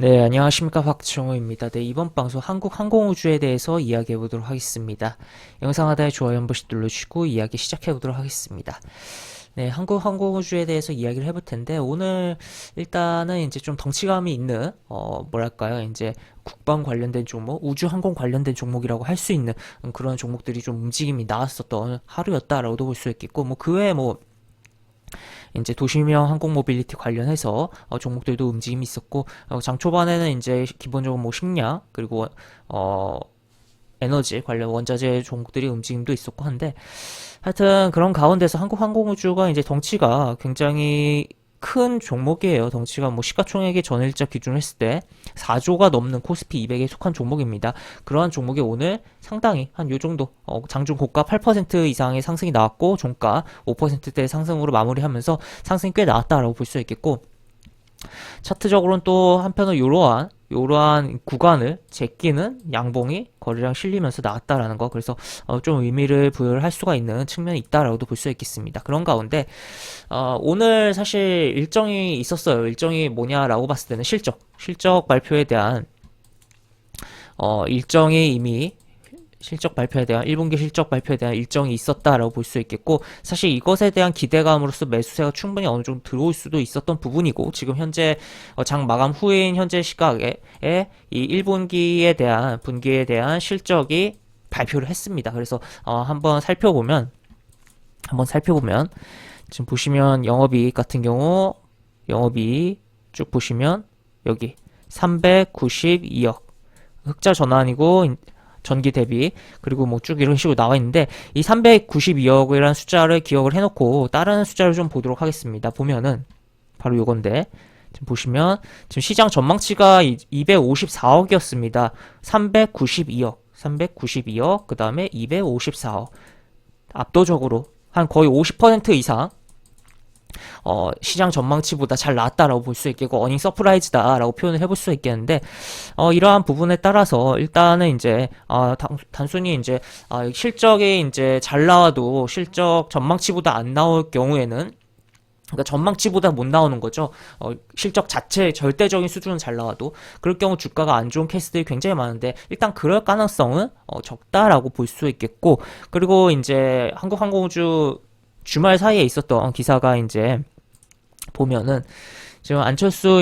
네, 안녕하십니까. 박정호입니다. 네, 이번 방송 한국항공우주에 대해서 이야기해 보도록 하겠습니다. 영상 하단에 좋아요 한 번씩 눌러주시고 이야기 시작해 보도록 하겠습니다. 네, 한국항공우주에 대해서 이야기를 해볼 텐데, 오늘 일단은 이제 좀 덩치감이 있는, 뭐랄까요, 이제 국방 관련된 종목, 우주항공 관련된 종목이라고 할 수 있는 그런 종목들이 좀 움직임이 나왔었던 하루였다라고도 볼 수 있겠고, 뭐 그 외에 뭐 이제 도시명 항공 모빌리티 관련해서 종목들도 움직임이 있었고, 장 초반에는 이제 기본적으로 뭐 식량 그리고 어 에너지 관련 원자재 종목들이 움직임도 있었고 한데, 하여튼 그런 가운데서 한국항공우주가 이제 덩치가 굉장히 큰 종목이에요. 덩치가 뭐 시가총액의 전일자 기준으로 했을 때 4조가 넘는 코스피 200에 속한 종목입니다. 그러한 종목이 오늘 상당히 한 요 정도 장중 고가 8% 이상의 상승이 나왔고 종가 5%대 상승으로 마무리하면서 상승이 꽤 나왔다라고 볼 수 있겠고, 차트적으로는 또 한편으로 이러한 구간을 제끼는 양봉이 거래량 실리면서 나왔다라는 거, 그래서 좀 의미를 부여를 할 수가 있는 측면이 있다라고도 볼 수 있겠습니다. 그런 가운데 오늘 사실 일정이 있었어요. 일정이 뭐냐라고 봤을 때는 실적 발표에 대한 일정이 이미 실적 발표에 대한 1분기 실적 발표에 대한 일정이 있었다라고 볼 수 있겠고, 사실 이것에 대한 기대감으로서 매수세가 충분히 어느 정도 들어올 수도 있었던 부분이고, 지금 현재 장 마감 후인 현재 시각에 이 1분기에 대한 분기에 대한 실적이 발표를 했습니다. 그래서 한번 살펴보면 지금 보시면 영업이익 같은 경우 영업이익 쭉 보시면 여기 392억 흑자 전환이고 전기 대비, 그리고 뭐 쭉 이런 식으로 나와 있는데, 이 392억이라는 숫자를 기억을 해놓고 다른 숫자를 좀 보도록 하겠습니다. 보면은 바로 요건데, 지금 보시면 지금 시장 전망치가 254억이었습니다. 392억, 그 다음에 254억, 압도적으로 한 거의 50% 이상 시장 전망치보다 잘 나왔다라고 볼 수 있겠고, 어닝 서프라이즈다라고 표현을 해볼 수 있겠는데, 이러한 부분에 따라서 일단은 이제 단순히 이제 실적이 이제 잘 나와도 실적 전망치보다 안 나올 경우에는, 그러니까 전망치보다 못 나오는 거죠. 실적 자체 절대적인 수준은 잘 나와도 그럴 경우 주가가 안 좋은 케이스들이 굉장히 많은데, 일단 그럴 가능성은 적다라고 볼 수 있겠고, 그리고 이제 한국항공우주 주말 사이에 있었던 기사가 이제 보면은 지금 안철수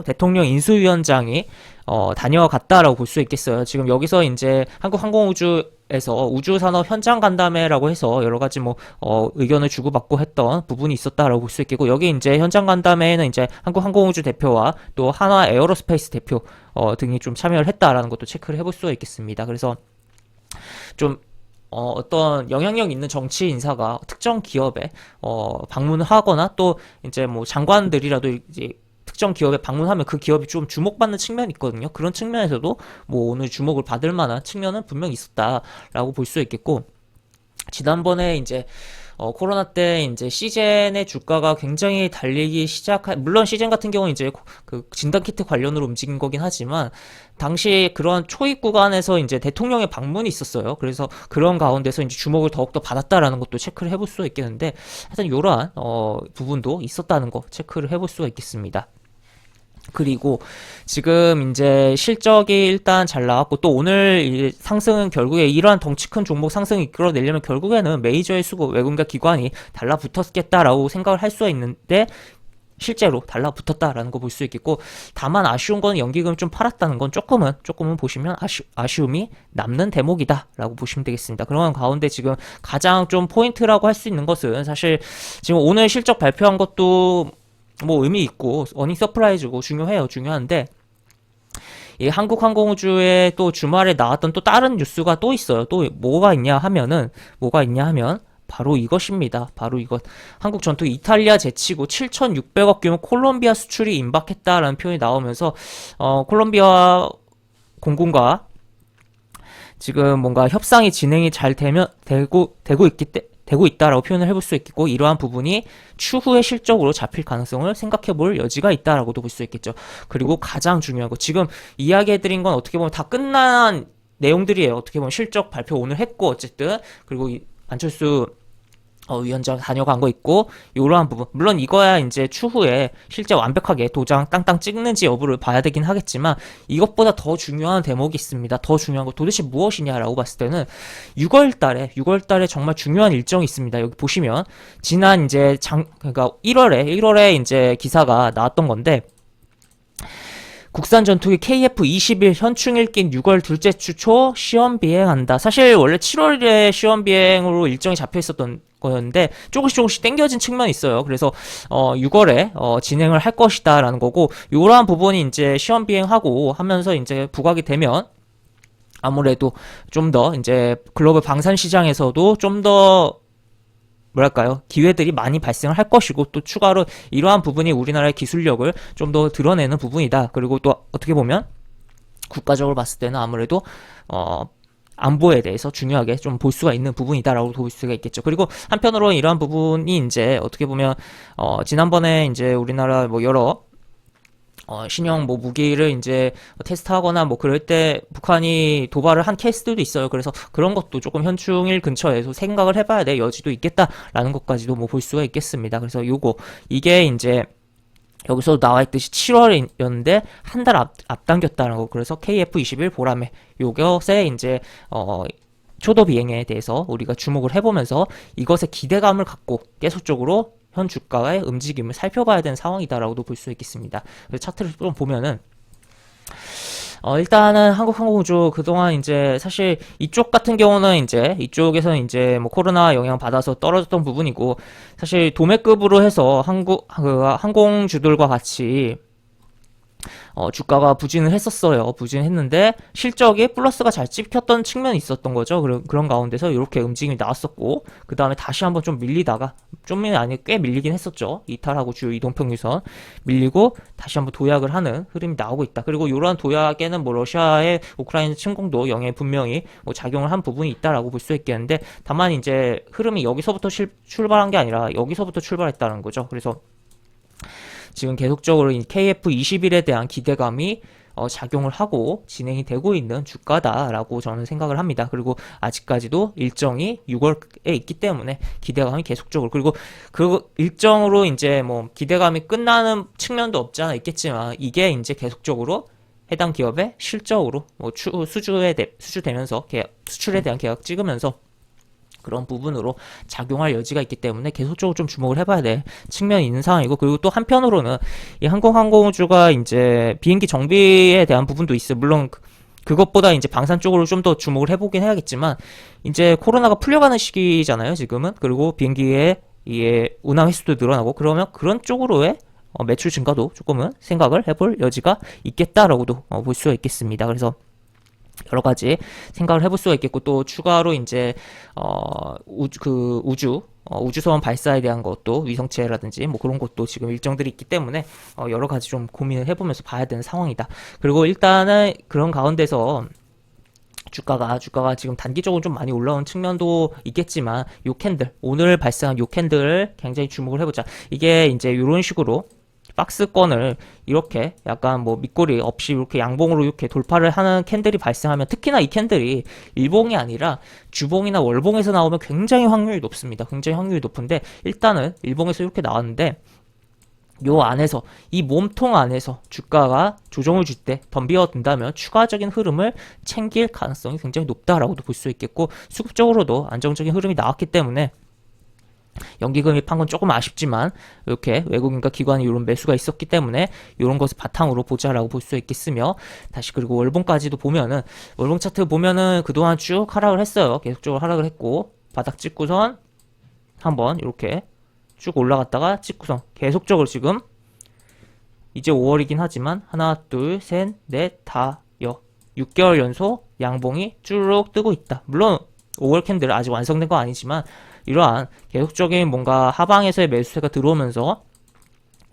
대통령 인수위원장이 다녀갔다라고 볼 수 있겠어요. 지금 여기서 이제 한국항공우주에서 우주산업 현장 간담회라고 해서 여러 가지 뭐 의견을 주고받고 했던 부분이 있었다라고 볼 수 있겠고, 여기 이제 현장 간담회에는 이제 한국항공우주 대표와 또 한화 에어로스페이스 대표 등이 좀 참여를 했다라는 것도 체크를 해볼 수가 있겠습니다. 그래서 좀 어떤 영향력 있는 정치 인사가 특정 기업에 방문을 하거나, 또 이제 뭐 장관들이라도 이제 특정 기업에 방문하면 그 기업이 좀 주목받는 측면이 있거든요. 그런 측면에서도 뭐 오늘 주목을 받을 만한 측면은 분명히 있었다라고 볼 수 있겠고, 지난번에 이제 코로나 때 이제 시젠의 주가가 굉장히 달리기 물론 시젠 같은 경우는 이제 그 진단키트 관련으로 움직인 거긴 하지만, 당시 그런 초입 구간에서 이제 대통령의 방문이 있었어요. 그래서 그런 가운데서 이제 주목을 더욱더 받았다라는 것도 체크를 해볼 수가 있겠는데, 하여튼 이러한 부분도 있었다는 거 체크를 해볼 수가 있겠습니다. 그리고 지금 이제 실적이 일단 잘 나왔고, 또 오늘 이 상승은 결국에 이러한 덩치 큰 종목 상승을 이끌어내려면 결국에는 메이저의 수급 외국인과 기관이 달라붙었겠다라고 생각을 할 수가 있는데, 실제로 달라붙었다라는 거 볼 수 있겠고, 다만 아쉬운 건 연기금 좀 팔았다는 건 조금은 보시면 아쉬움이 남는 대목이다라고 보시면 되겠습니다. 그런 가운데 지금 가장 좀 포인트라고 할 수 있는 것은, 사실 지금 오늘 실적 발표한 것도 뭐 의미 있고 어닝 서프라이즈고 중요한데, 이 한국항공우주에 또 주말에 나왔던 또 다른 뉴스가 또 있어요. 또 뭐가 있냐 하면 바로 이것입니다. 바로 이것. 한국 전투 이탈리아 제치고 7,600억 규모 콜롬비아 수출이 임박했다라는 표현이 나오면서 콜롬비아 공군과 지금 뭔가 협상이 진행이 잘 되고 있다라고 표현을 해볼 수 있겠고, 이러한 부분이 추후의 실적으로 잡힐 가능성을 생각해 볼 여지가 있다라고도 볼 수 있겠죠. 그리고 가장 중요한 거, 지금 이야기해드린 건 어떻게 보면 다 끝난 내용들이에요. 어떻게 보면 실적 발표 오늘 했고, 어쨌든, 그리고 안철수 위원장 다녀간 거 있고, 요러한 부분. 물론 이거야 이제 추후에 실제 완벽하게 도장 땅땅 찍는지 여부를 봐야 되긴 하겠지만, 이것보다 더 중요한 대목이 있습니다. 더 중요한 거 도대체 무엇이냐라고 봤을 때는 6월 달에 정말 중요한 일정이 있습니다. 여기 보시면, 지난 이제 그러니까 1월에 이제 기사가 나왔던 건데, 국산 전투기 KF-21 현충일 낀 6월 둘째 주 초 시험 비행한다. 사실 원래 7월에 시험 비행으로 일정이 잡혀 있었던 거였는데 조금씩 당겨진 측면이 있어요. 그래서 6월에 진행을 할 것이다라는 거고, 이러한 부분이 이제 시험 비행하고 하면서 이제 부각이 되면 아무래도 좀 더 이제 글로벌 방산 시장에서도 좀 더 뭐랄까요, 기회들이 많이 발생을 할 것이고, 또 추가로 이러한 부분이 우리나라의 기술력을 좀 더 드러내는 부분이다. 그리고 또 어떻게 보면 국가적으로 봤을 때는 아무래도 안보에 대해서 중요하게 좀 볼 수가 있는 부분이다라고 볼 수가 있겠죠. 그리고 한편으로 이러한 부분이 이제 어떻게 보면 지난번에 이제 우리나라 뭐 여러 신형 뭐 무기를 이제 테스트하거나 뭐 그럴 때 북한이 도발을 한 케이스들도 있어요. 그래서 그런 것도 조금 현충일 근처에서 생각을 해봐야 될 여지도 있겠다라는 것까지도 뭐 볼 수가 있겠습니다. 그래서 이게 이제 여기서 나와 있듯이 7월이었는데 한 달 앞당겼다는 거. 그래서 KF-21 보라매 요것에 이제 초도 비행에 대해서 우리가 주목을 해보면서 이것에 기대감을 갖고 계속적으로 현 주가의 움직임을 살펴봐야 되는 상황이다라고도 볼 수 있겠습니다. 그래서 차트를 좀 보면은 일단은 한국항공우주 그동안 이제 사실 이쪽 같은 경우는 이제 이쪽에서는 이제 뭐 코로나 영향 받아서 떨어졌던 부분이고, 사실 도매급으로 해서 항공주들과 같이 주가가 부진을 했었어요. 부진했는데 실적이 플러스가 잘 찍혔던 측면이 있었던 거죠. 그런 가운데서 이렇게 움직임이 나왔었고, 그 다음에 다시 한번 좀 밀리다가, 좀이 아니 꽤 밀리긴 했었죠. 이탈하고 주요 이동평균선 밀리고 다시 한번 도약을 하는 흐름이 나오고 있다. 그리고 이러한 도약에는 뭐 러시아의 우크라이나 침공도 영향이 분명히 뭐 작용을 한 부분이 있다라고 볼 수 있겠는데, 다만 이제 흐름이 여기서부터 출발한 게 아니라 여기서부터 출발했다는 거죠. 그래서 지금 계속적으로 KF-21에 대한 기대감이 작용을 하고 진행이 되고 있는 주가다라고 저는 생각을 합니다. 그리고 아직까지도 일정이 6월에 있기 때문에 기대감이 계속적으로, 그리고 그 일정으로 이제 뭐 기대감이 끝나는 측면도 없지 않아 있겠지만, 이게 이제 계속적으로 해당 기업의 실적으로 뭐 수주되면서 수출에 대한 계약 찍으면서 그런 부분으로 작용할 여지가 있기 때문에 계속적으로 좀 주목을 해봐야 될 측면이 있는 상황이고, 그리고 또 한편으로는 이 항공우주가 이제 비행기 정비에 대한 부분도 있어요. 물론 그것보다 이제 방산 쪽으로 좀 더 주목을 해보긴 해야겠지만, 이제 코로나가 풀려가는 시기잖아요, 지금은. 그리고 비행기의 운항 횟수도 늘어나고, 그러면 그런 쪽으로의 매출 증가도 조금은 생각을 해볼 여지가 있겠다라고도 볼 수가 있겠습니다. 그래서 여러 가지 생각을 해볼 수가 있겠고, 또 추가로 이제 우주선 발사에 대한 것도, 위성체라든지 뭐 그런 것도 지금 일정들이 있기 때문에 여러 가지 좀 고민을 해보면서 봐야 되는 상황이다. 그리고 일단은 그런 가운데서 주가가 지금 단기적으로 좀 많이 올라온 측면도 있겠지만, 요 캔들, 오늘 발생한 요 캔들을 굉장히 주목을 해보자. 이게 이제 이런 식으로 박스권을 이렇게 약간 뭐 밑꼬리 없이 이렇게 양봉으로 이렇게 돌파를 하는 캔들이 발생하면, 특히나 이 캔들이 일봉이 아니라 주봉이나 월봉에서 나오면 굉장히 확률이 높습니다. 굉장히 확률이 높은데, 일단은 일봉에서 이렇게 나왔는데, 요 안에서, 이 몸통 안에서 주가가 조정을 줄 때 덤비어든다면 추가적인 흐름을 챙길 가능성이 굉장히 높다라고도 볼 수 있겠고, 수급적으로도 안정적인 흐름이 나왔기 때문에 연기금입한 건 조금 아쉽지만, 이렇게 외국인과 기관이 이런 매수가 있었기 때문에 이런 것을 바탕으로 보자라고 볼 수 있겠으며, 다시 그리고 월봉까지도 보면은, 월봉 차트 보면은 그동안 쭉 하락을 했어요. 계속적으로 하락을 했고, 바닥 찍고선 한번 이렇게 쭉 올라갔다가 찍고선 계속적으로 지금 이제 5월이긴 하지만 하나 둘 셋 넷 다 6개월 연속 양봉이 쭉 뜨고 있다. 물론 5월 캔들 아직 완성된 건 아니지만, 이러한 계속적인 뭔가 하방에서의 매수세가 들어오면서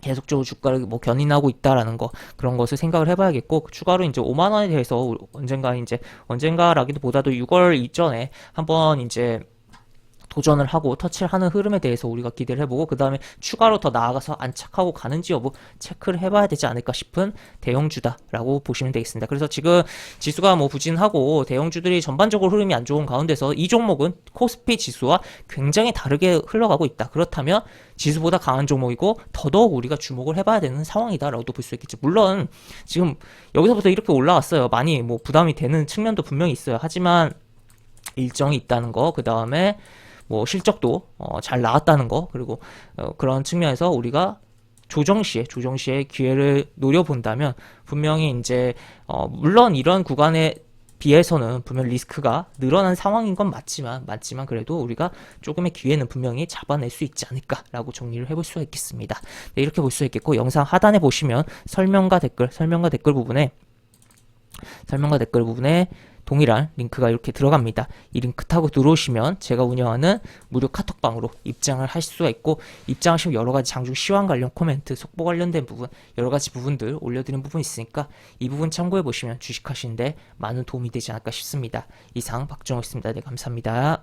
계속적으로 주가를 뭐 견인하고 있다라는 거, 그런 것을 생각을 해봐야겠고, 추가로 이제 5만 원에 대해서 언젠가라기보다도 6월 이전에 한번 이제 도전을 하고 터치를 하는 흐름에 대해서 우리가 기대를 해보고 그 다음에 추가로 더 나아가서 안착하고 가는지 여부 체크를 해봐야 되지 않을까 싶은 대형주다라고 보시면 되겠습니다. 그래서 지금 지수가 뭐 부진하고 대형주들이 전반적으로 흐름이 안 좋은 가운데서 이 종목은 코스피 지수와 굉장히 다르게 흘러가고 있다. 그렇다면 지수보다 강한 종목이고 더더욱 우리가 주목을 해봐야 되는 상황이다라고도 볼 수 있겠죠. 물론 지금 여기서부터 이렇게 올라왔어요. 많이 뭐 부담이 되는 측면도 분명히 있어요. 하지만 일정이 있다는 거, 그 다음에 뭐 실적도 잘 나왔다는 거, 그리고 그런 측면에서 우리가 조정시에 기회를 노려본다면 분명히 이제 물론 이런 구간에 비해서는 분명 리스크가 늘어난 상황인 건 맞지만 그래도 우리가 조금의 기회는 분명히 잡아낼 수 있지 않을까라고 정리를 해볼 수가 있겠습니다. 네, 이렇게 볼 수 있겠고 영상 하단에 보시면 설명과 댓글 부분에 동일한 링크가 이렇게 들어갑니다. 이 링크 타고 들어오시면 제가 운영하는 무료 카톡방으로 입장을 하실 수가 있고 입장하시면 여러가지 장중 시황 관련 코멘트, 속보 관련된 부분 여러가지 부분들 올려드린 부분 있으니까 이 부분 참고해 보시면 주식하시는데 많은 도움이 되지 않을까 싶습니다. 이상 박정호였습니다. 네, 감사합니다.